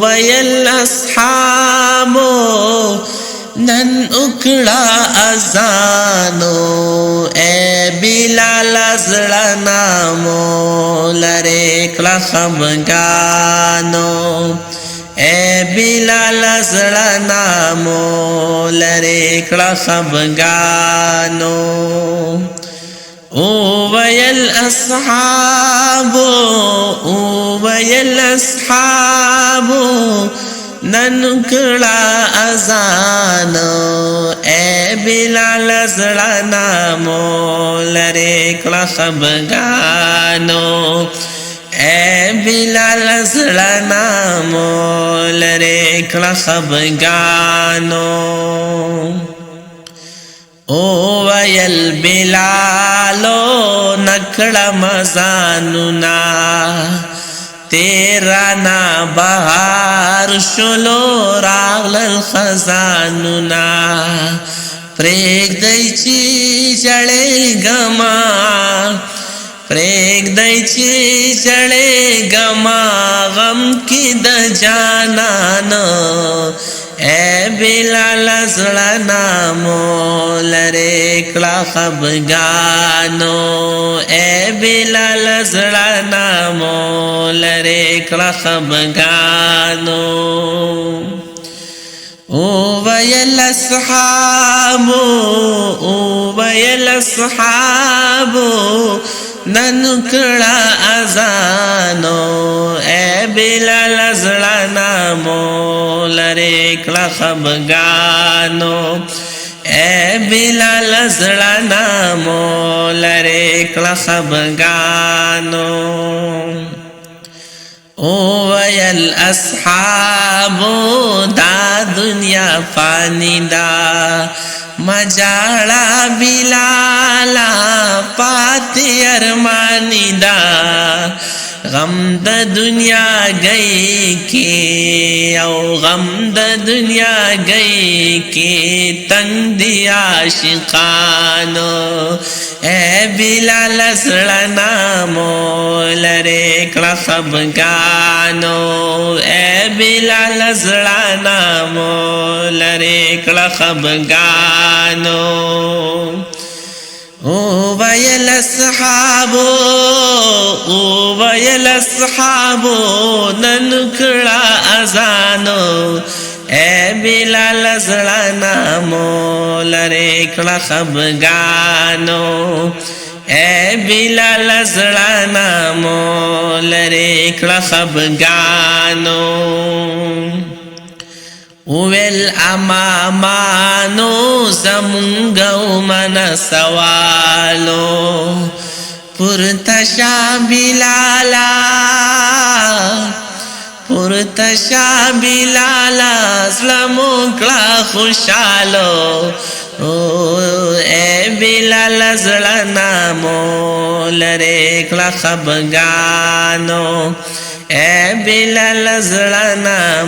ويل أصحاب نن اکڑا ازانو اے بلال زړه مول لرې کړه خفګانو اے بلال زړه مول لرې کړه خفګانو ويل أصحاب نن کړه اذان اے بلال زړه مول لرې کړه خفګانو اے بلال زړه مول لرې کړه خفګانو ويل بلالو نکړه مزانونا تیرانا بهار شلو راغلل خزانونا پرېږدئ چې ژړېږما پرېږدئ چې ژړېږما غم کې د جانان اے بلال زړه مول لرې کړه خفګانو اے بلال زړه مول لرې کړه خفګانو ويل أصحاب نن کړه اذانو اے بلال زړه مول لرې کړه خفګانو اے بلال زړه مول لرې کړه خفګانو ويل أصحاب دا دنیا فانی دا مجاړه بلالا پاتې ارمانی دا غم د دنیا گئی کی او غم د دنیا گئی کی تنگ دی عاشقانو اے بلال زړه مول لرې کړه خفګانو اے بلال زړه مول لرې کړه خفګانو ويل أصحاب نن کړه اذانو اے بلال زړه مول لرې کړه خفګانو اے بلال زړه مول لرې کړه خفګانو ویل امامانو زمونږ من سوالو پرتشا بلالا زلمو کړه خوشالو اے بلال زړه مول لرې کړه خفګانو اے بلال زړه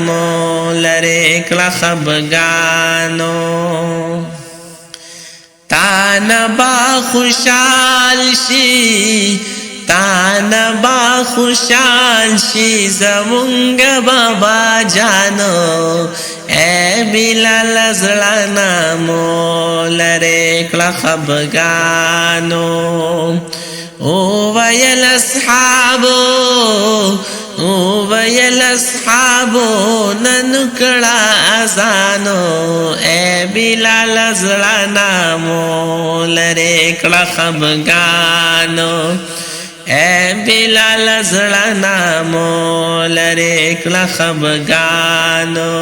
مول لرې کړه خفګانو تانبا خوشال شي زمونږ بابا جانو اے بلال زړه مول لرې کړه خفګانو ويل أصحاب نن کړه اذانو اے بلال زړه مول لرې کړه خفګانو اے بلال زړه مول لرې کړه خفګانو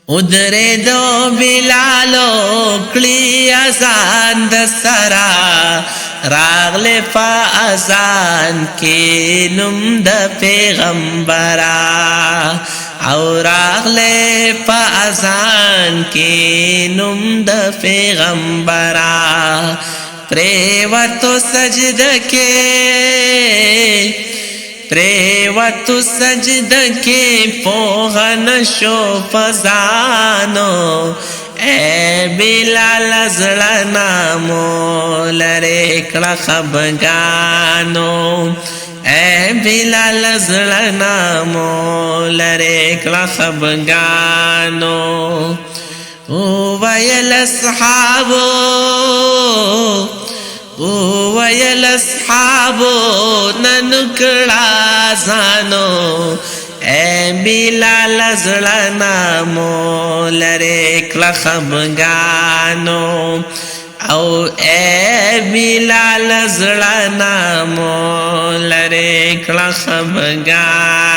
ودرېدو بلالو کړي اذان د سرا راغله په اذان کې نوم د پیغمبرا او راغله په اذان کې نوم د پیغمبرا پریوتو سجد کے پوغن شو فزانو اے بلال زړه مو لرې کړه خفګانو اے بلال زړه مو لرې کړه خفګانو وویل اصحابو نن کړه ځانو اے بلال زړه مو لرې کړه خفګانو او اے بلال زړه مو لرې کړه خفګانو